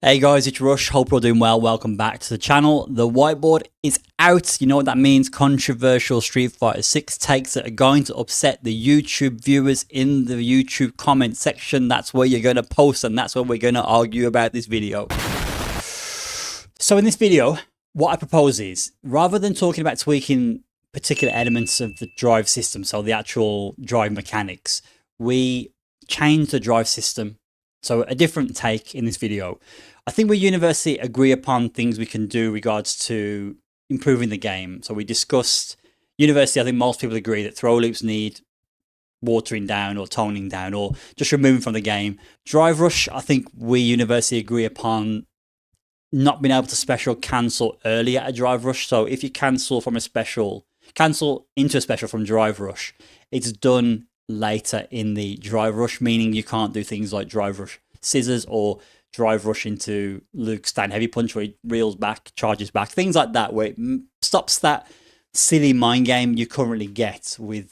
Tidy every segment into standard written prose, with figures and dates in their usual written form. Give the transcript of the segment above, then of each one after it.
Hey guys, it's Rush. Hope you're doing well. Welcome back to the channel. The whiteboard is out. You know what that means? Controversial Street Fighter 6 takes that are going to upset the YouTube viewers in the YouTube comment section. That's where you're going to post, and that's where we're going to argue about this video. So in this video, what I propose is, rather than talking about tweaking particular elements of the drive system, so the actual drive mechanics, we change the drive system. So a different take in this video. I think we universally agree upon things we can do regards to improving the game. So we discussed, universally, I think most people agree that throw loops need watering down or toning down or just removing from the game. Drive rush, I think we universally agree upon not being able to special cancel early at a drive rush. So if you cancel from a special, cancel into a special from drive rush, it's done later in the drive rush, meaning you can't do things like drive rush scissors or drive rush into Luke's stand heavy punch where he reels back, charges back, things like that, where it stops that silly mind game you currently get with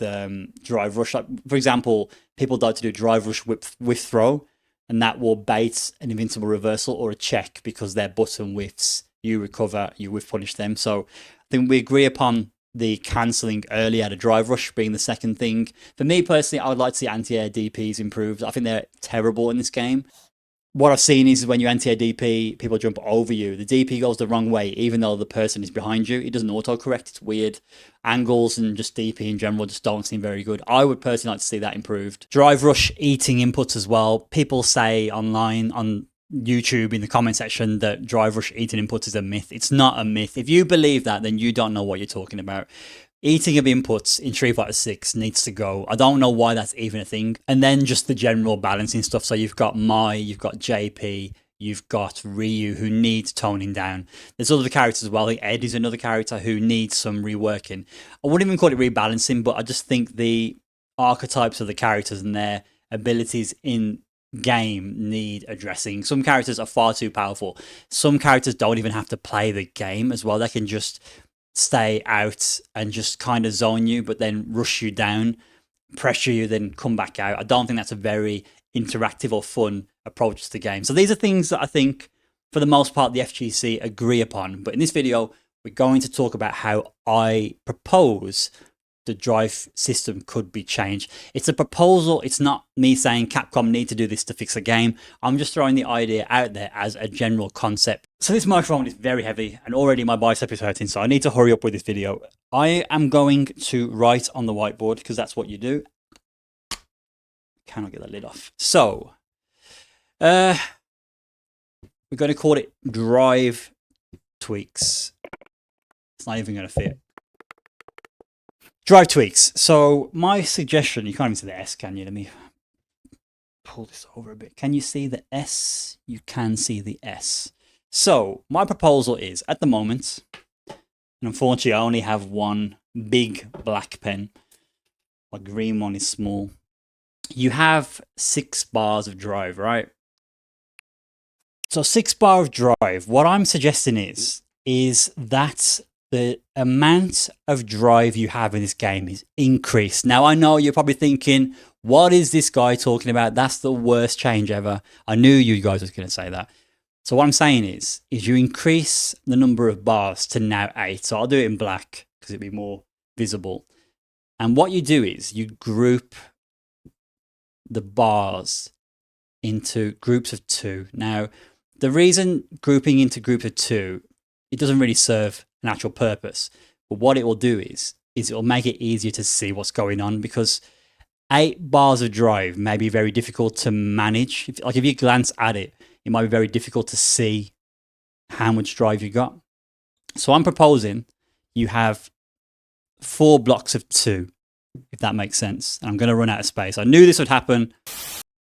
drive rush. Like, for example, people like to do drive rush with throw, and that will bait an invincible reversal or a check because their button whiffs, you recover, you whiff punish them. So I think we agree upon the cancelling early at a drive rush being the second thing. For me personally, I would like to see anti-air DPs improved. I think they're terrible in this game. What I've seen is when you anti-air DP, people jump over you. The DP goes the wrong way, even though the person is behind you. It doesn't autocorrect. It's weird. Angles and just DP in general just don't seem very good. I would personally like to see that improved. Drive rush eating inputs as well. People say online on YouTube in the comment section that drive rush eating inputs is a myth. It's not a myth. If you believe that, then you don't know what you're talking about. Eating of inputs in Street Fighter 6 needs to go. I don't know why that's even a thing. And then just the general balancing stuff. So you've got Mai, you've got JP, you've got Ryu, who needs toning down. There's other characters as well. I think Ed is another character who needs some reworking. I wouldn't even call it rebalancing, but I just think the archetypes of the characters and their abilities in game need addressing. Some characters are far too powerful. Some characters don't even have to play the game as well. They can just stay out and just kind of zone you, but then rush you down, pressure you, then come back out. I don't think that's a very interactive or fun approach to the game. So these are things that I think, for the most part, the FGC agree upon. But in this video, we're going to talk about how I propose the drive system could be changed. It's a proposal. It's not me saying Capcom need to do this to fix a game. I'm just throwing the idea out there as a general concept. So this microphone is very heavy and already my bicep is hurting, so I need to hurry up with this video. I am going to write on the whiteboard because that's what you do. Cannot get that lid off. So we're going to call it drive tweaks. It's not even going to fit. Drive tweaks. So my suggestion, you can't even see the S, can you? Let me pull this over a bit. Can you see the S? You can see the S. So my proposal is, at the moment, and unfortunately I only have one big black pen. My green one is small. You have 6 bars of drive, right? So 6 bar of drive. What I'm suggesting is that the amount of drive you have in this game is increased. Now, I know you're probably thinking, what is this guy talking about? That's the worst change ever. I knew you guys were going to say that. So what I'm saying is you increase the number of bars to now 8. So I'll do it in black because it'd be more visible. And what you do is you group the bars into groups of 2. Now, the reason grouping into groups of 2, it doesn't really serve an actual purpose. But what it will do is it will make it easier to see what's going on, because 8 bars of drive may be very difficult to manage. If you glance at it, it might be very difficult to see how much drive you got. So I'm proposing you have 4 blocks of 2, if that makes sense. And I'm going to run out of space. I knew this would happen.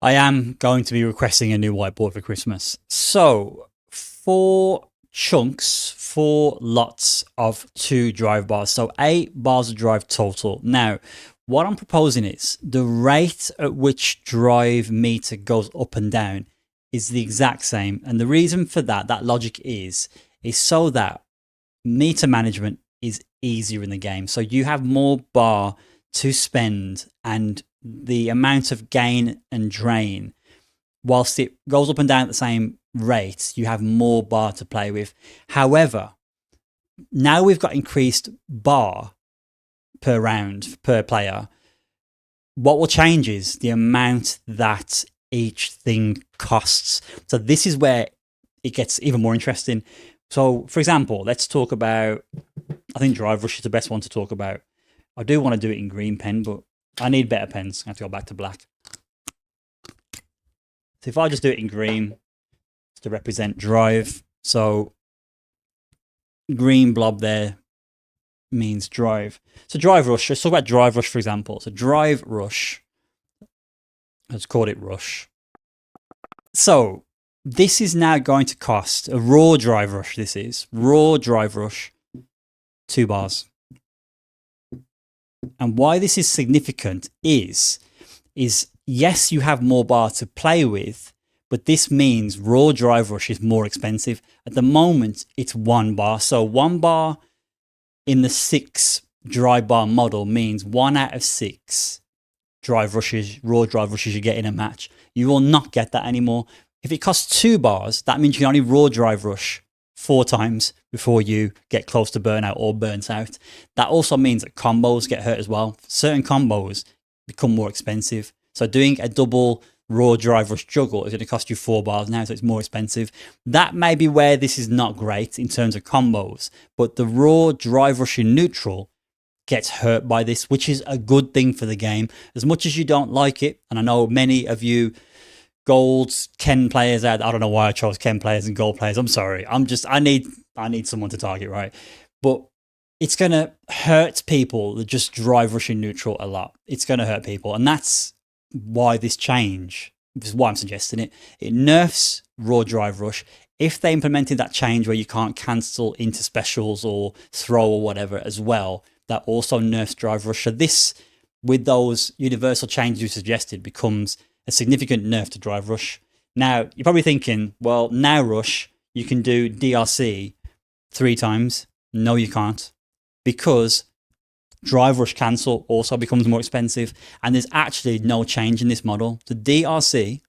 I am going to be requesting a new whiteboard for Christmas. So 4 chunks, 4 lots of 2 drive bars. So 8 bars of drive total. Now, what I'm proposing is the rate at which drive meter goes up and down is the exact same. And the reason for that logic is so that meter management is easier in the game. So you have more bar to spend, and the amount of gain and drain, whilst it goes up and down at the same rate, you have more bar to play with. However, now we've got increased bar per round, per player. What will change is the amount that each thing costs. So this is where it gets even more interesting. So, for example, let's talk about, I think Drive Rush is the best one to talk about. I do want to do it in green pen, but I need better pens. I have to go back to black. So if I just do it in green to represent drive, so green blob there means drive. So Drive Rush, let's talk about Drive Rush, for example. So Drive Rush, let's call it Rush. So this is now going to cost a raw Drive Rush. This is raw Drive Rush, 2 bars. And why this is significant is yes, you have more bar to play with, but this means raw Drive Rush is more expensive. At the moment, it's 1 bar. So 1 bar in the 6 dry bar model means 1 out of 6 drive rushes, raw drive rushes you get in a match. You will not get that anymore. If it costs 2 bars, that means you can only raw drive rush 4 times before you get close to burnout or burnt out. That also means that combos get hurt as well. Certain combos become more expensive. So doing a double raw drive rush juggle is going to cost you 4 bars now, so it's more expensive. That may be where this is not great in terms of combos, but the raw drive rush in neutral gets hurt by this, which is a good thing for the game. As much as you don't like it, and I know many of you gold Ken players out, I don't know why I chose Ken players and gold players. I'm sorry. I need someone to target, right? But it's going to hurt people that just drive rushing neutral a lot. It's going to hurt people. And that's why this change, this is why I'm suggesting it. It nerfs raw drive rush. If they implemented that change where you can't cancel into specials or throw or whatever as well, that also nerfs drive rush. So this, with those universal changes you suggested, becomes a significant nerf to drive rush. Now, you're probably thinking, well, now rush, you can do DRC 3 times. No, you can't. Because drive rush cancel also becomes more expensive. And there's actually no change in this model. The DRC,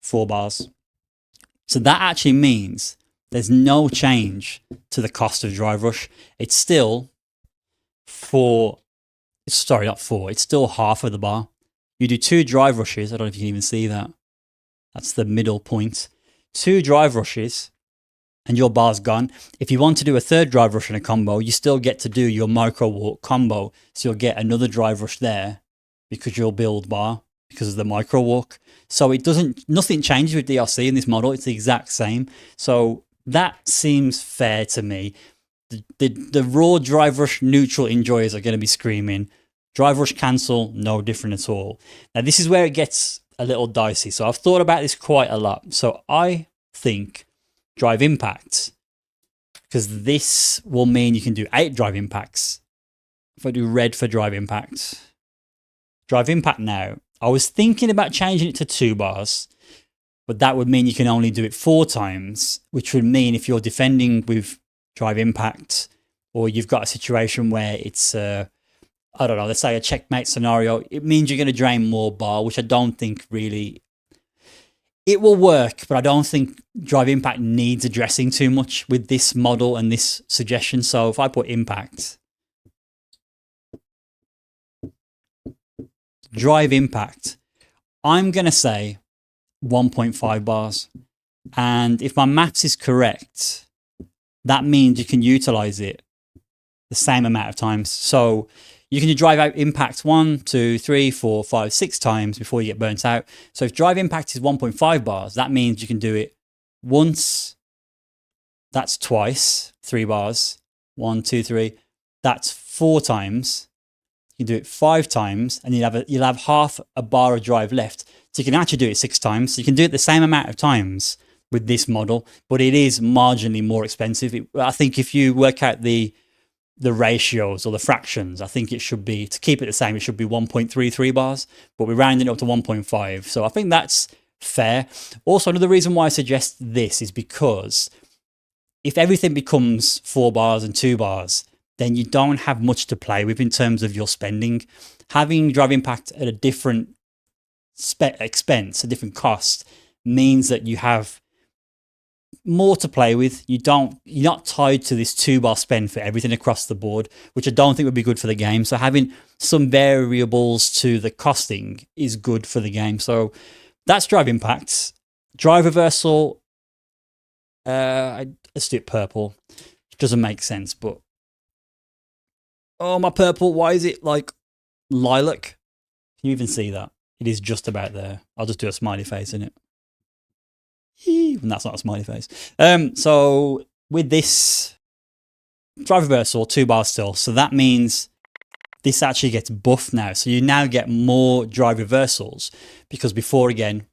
4 bars. So that actually means there's no change to the cost of drive rush. It's still it's still half of the bar. You do 2 drive rushes. I don't know if you can even see that. That's the middle point. 2 drive rushes and your bar's gone. If you want to do a 3rd drive rush in a combo, you still get to do your micro walk combo. So you'll get another drive rush there because you'll build bar because of the micro walk. So nothing changes with DRC in this model. It's the exact same. So that seems fair to me. The raw drive rush neutral enjoyers are going to be screaming. Drive rush cancel, no different at all. Now this is where it gets a little dicey. So I've thought about this quite a lot. So I think drive impact, because this will mean you can do 8 drive impacts. If I do red for drive impact now, I was thinking about changing it to 2 bars, but that would mean you can only do it 4 times, which would mean if you're defending with drive impact, or you've got a situation where it's I don't know, let's say a checkmate scenario, it means you're going to drain more bar, which I don't think really, it will work, but I don't think drive impact needs addressing too much with this model and this suggestion. So if I put impact, drive impact, I'm going to say 1.5 bars. And if my maths is correct, that means you can utilize it the same amount of times. So you can do drive out impact 1, 2, 3, 4, 5, 6 times before you get burnt out. So if drive impact is 1.5 bars, that means you can do it once, that's twice, 3 bars, 1, 2, 3, that's 4 times. You can do it 5 times and you'll have half a bar of drive left. So you can actually do it 6 times. So you can do it the same amount of times with this model, but it is marginally more expensive. I think if you work out the ratios or the fractions, I think it should be, to keep it the same, it should be 1.33 bars, but we're rounding it up to 1.5. So I think that's fair. Also, another reason why I suggest this is because if everything becomes 4 bars and 2 bars, then you don't have much to play with in terms of your spending. Having drive impact at a different expense, a different cost, means that you have more to play with. You're not tied to this 2-bar spend for everything across the board, which I don't think would be good for the game. So having some variables to the costing is good for the game. So that's drive impacts. Drive reversal, let's do it purple. It doesn't make sense, but oh, my purple, why is it like lilac? Can you even see that? It is just about there. I'll just do a smiley face in it. And that's not a smiley face. So with this drive reversal, 2 bars still. So that means this actually gets buffed now. So you now get more drive reversals, because before, again,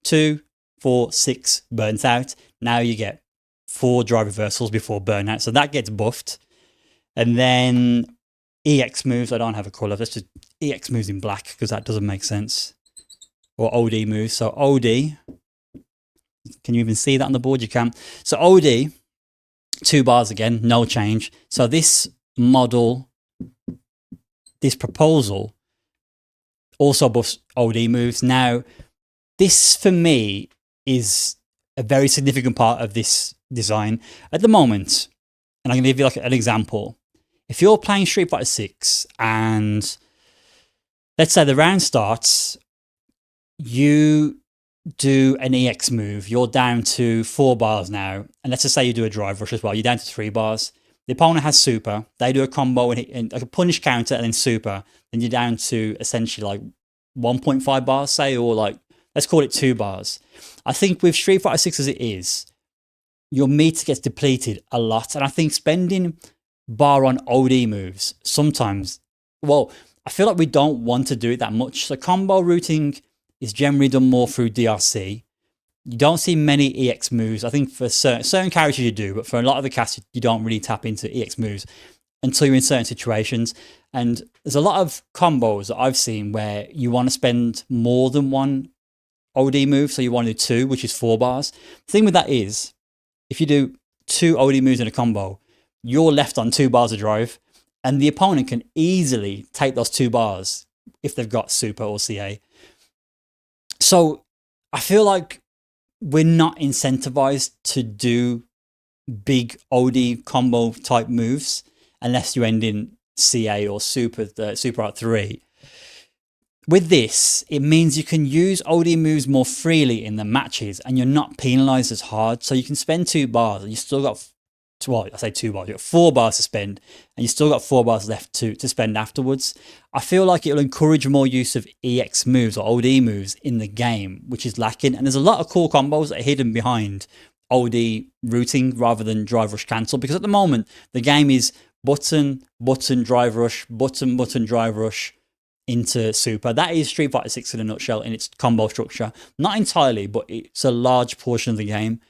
2, 4, 6 burnt out. Now you get 4 drive reversals before burnout. So that gets buffed. And then EX moves, I don't have a colour. Let's just EX moves in black, because that doesn't make sense. Or OD moves. So OD, can you even see that on the board? You can. So OD, 2 bars again, no change. So this model, this proposal also buffs OD moves. Now, this for me is a very significant part of this design at the moment. And I'm going to give you like an example. If you're playing Street Fighter 6 and let's say the round starts, you do an EX move, you're down to 4 bars now, and let's just say you do a drive rush as well, you're down to 3 bars. The opponent has super, they do a combo and like a punish counter and then super, then you're down to essentially like 1.5 bars, say, or like, let's call it 2 bars. I think with Street Fighter 6 as it is, your meter gets depleted a lot, and I think spending bar on OD moves sometimes, well, I feel like we don't want to do it that much. So combo routing is generally done more through DRC. You don't see many EX moves. I think for certain characters you do, but for a lot of the cast, you don't really tap into EX moves until you're in certain situations. And there's a lot of combos that I've seen where you want to spend more than one OD move. So you want to do 2, which is 4 bars. The thing with that is, if you do 2 OD moves in a combo, you're left on 2 bars of drive, and the opponent can easily take those 2 bars if they've got super or CA. So I feel like we're not incentivized to do big OD combo type moves unless you end in CA or super art 3. With this, it means you can use OD moves more freely in the matches and you're not penalized as hard. So you can spend 2 bars and you still got, well, I say 2 bars, you've got 4 bars to spend and you still got 4 bars left to spend afterwards. I feel like it'll encourage more use of EX moves or OD moves in the game, which is lacking. And there's a lot of cool combos that are hidden behind OD routing rather than drive rush cancel, because at the moment, the game is button, drive rush, button, drive rush into super. That is Street Fighter 6 in a nutshell in its combo structure. Not entirely, but it's a large portion of the game.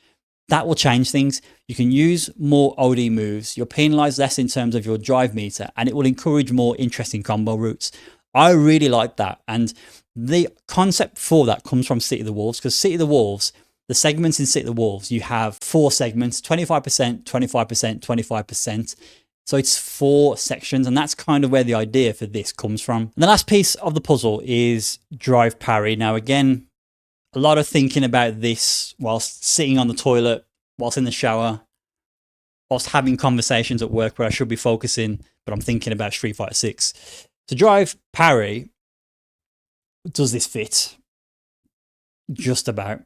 That will change things. You can use more OD moves. You're penalized less in terms of your drive meter, and it will encourage more interesting combo routes. I really like that. And the concept for that comes from City of the Wolves, because City of the Wolves, the segments in City of the Wolves, you have 4 segments, 25%, 25%, 25%. So it's 4 sections, and that's kind of where the idea for this comes from. And the last piece of the puzzle is drive parry. Now, again, a lot of thinking about this whilst sitting on the toilet, whilst in the shower, whilst having conversations at work where I should be focusing, but I'm thinking about Street Fighter 6. To drive parry, does this fit? Just about.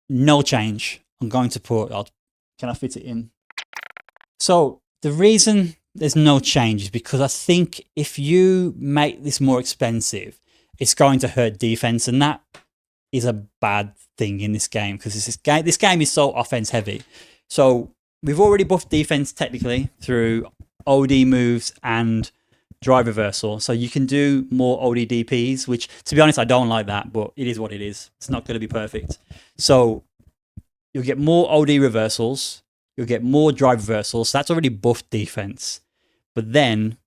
No change. I'm going to put, can I fit it in? So the reason there's no change is because I think if you make this more expensive, it's going to hurt defense, and that is a bad thing in this game, because this game is so offense heavy. So we've already buffed defense technically through OD moves and drive reversal. So you can do more OD DPs, which, to be honest, I don't like that, but it is what it is. It's not going to be perfect. So you'll get more OD reversals. You'll get more drive reversals. So that's already buffed defense. But then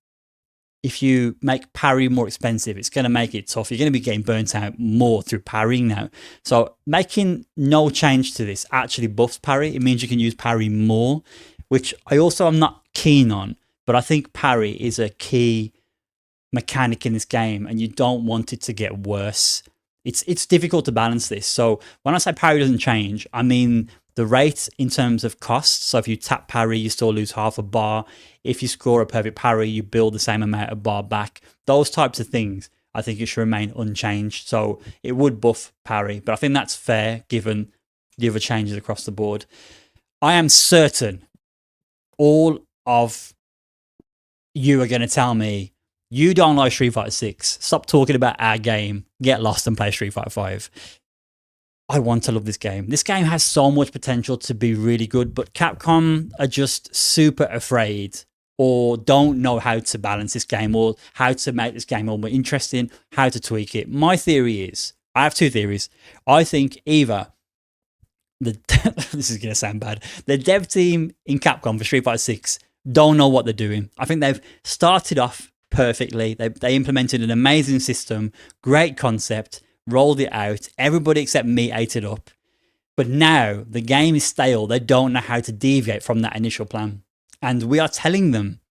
if you make parry more expensive, it's going to make it tough. You're going to be getting burnt out more through parrying now. So making no change to this actually buffs parry. It means you can use parry more, which I also am not keen on. But I think parry is a key mechanic in this game, and you don't want it to get worse. It's difficult to balance this. So when I say parry doesn't change, I mean the rate in terms of cost. So if you tap parry, you still lose half a bar. If you score a perfect parry, you build the same amount of bar back. Those types of things, I think it should remain unchanged. So it would buff parry, but I think that's fair given the other changes across the board. I am certain all of you are going to tell me you don't like Street Fighter 6. Stop talking about our game. Get lost and play Street Fighter 5. I want to love this game. This game has so much potential to be really good, but Capcom are just super afraid or don't know how to balance this game or how to make this game more interesting, how to tweak it. My theory is, I have two theories. I think either this is going to sound bad, the dev team in Capcom for Street Fighter 6 don't know what they're doing. I think they've started off perfectly. They implemented an amazing system, great concept, rolled it out. Everybody except me ate it up. But now the game is stale. They don't know how to deviate from that initial plan. And we are telling them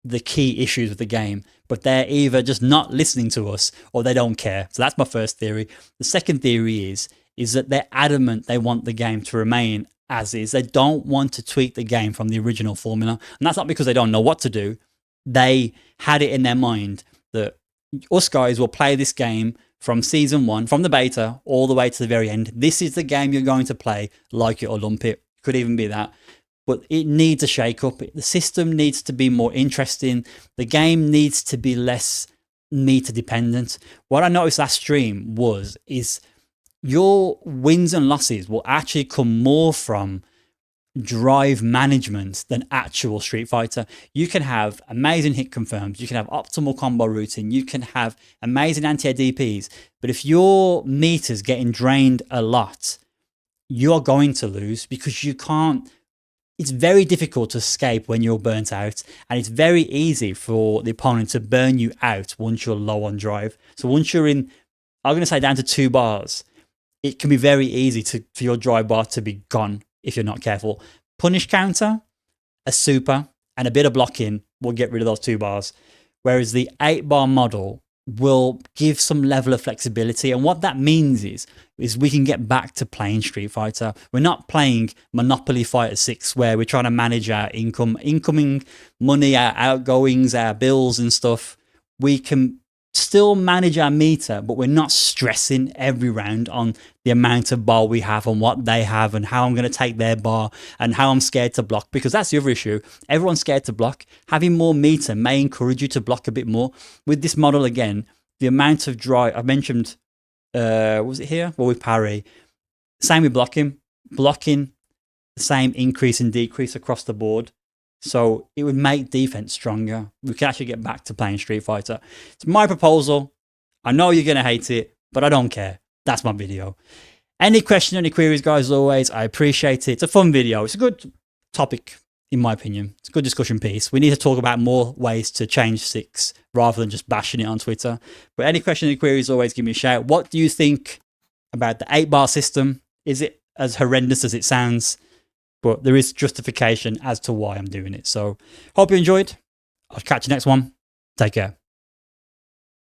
the key issues with the game, but they're either just not listening to us or they don't care. So that's my first theory. The second theory is that they're adamant they want the game to remain as is. They don't want to tweak the game from the original formula. And that's not because they don't know what to do. They had it in their mind that us guys will play this game from season 1, from the beta, all the way to the very end. This is the game you're going to play, like it or lump it. Could even be that. But it needs a shake-up. The system needs to be more interesting. The game needs to be less meter-dependent. What I noticed last stream is your wins and losses will actually come more from drive management than actual Street Fighter. You can have amazing hit confirms, you can have optimal combo routing, you can have amazing anti-air DPs, but if your meter's getting drained a lot, you're going to lose because you can't. It's very difficult to escape when you're burnt out, and it's very easy for the opponent to burn you out once you're low on drive. So once you're in, I'm going to say down to 2 bars, it can be very easy for your drive bar to be gone if you're not careful. Punish counter, a super, and a bit of blocking will get rid of those 2 bars. Whereas the 8 bar model will give some level of flexibility. And what that means is we can get back to playing Street Fighter. We're not playing Monopoly Fighter 6 where we're trying to manage our incoming money, our outgoings, our bills and stuff. We can still manage our meter, but we're not stressing every round on the amount of bar we have and what they have and how I'm going to take their bar and how I'm scared to block, because that's the other issue. Everyone's scared to block. Having more meter may encourage you to block a bit more. With this model again, the amount of drive, I mentioned, was it here? Well, with parry. Same with blocking. Blocking, the same increase and decrease across the board. So it would make defense stronger. We can actually get back to playing Street Fighter. It's my proposal. I know you're going to hate it, but I don't care. That's my video. Any questions, any queries, guys, as always, I appreciate it. It's a fun video. It's a good topic, in my opinion. It's a good discussion piece. We need to talk about more ways to change 6 rather than just bashing it on Twitter. But any questions, any queries, always give me a shout. What do you think about the 8 bar system? Is it as horrendous as it sounds? But there is justification as to why I'm doing it. So hope you enjoyed. I'll catch you next one. Take care.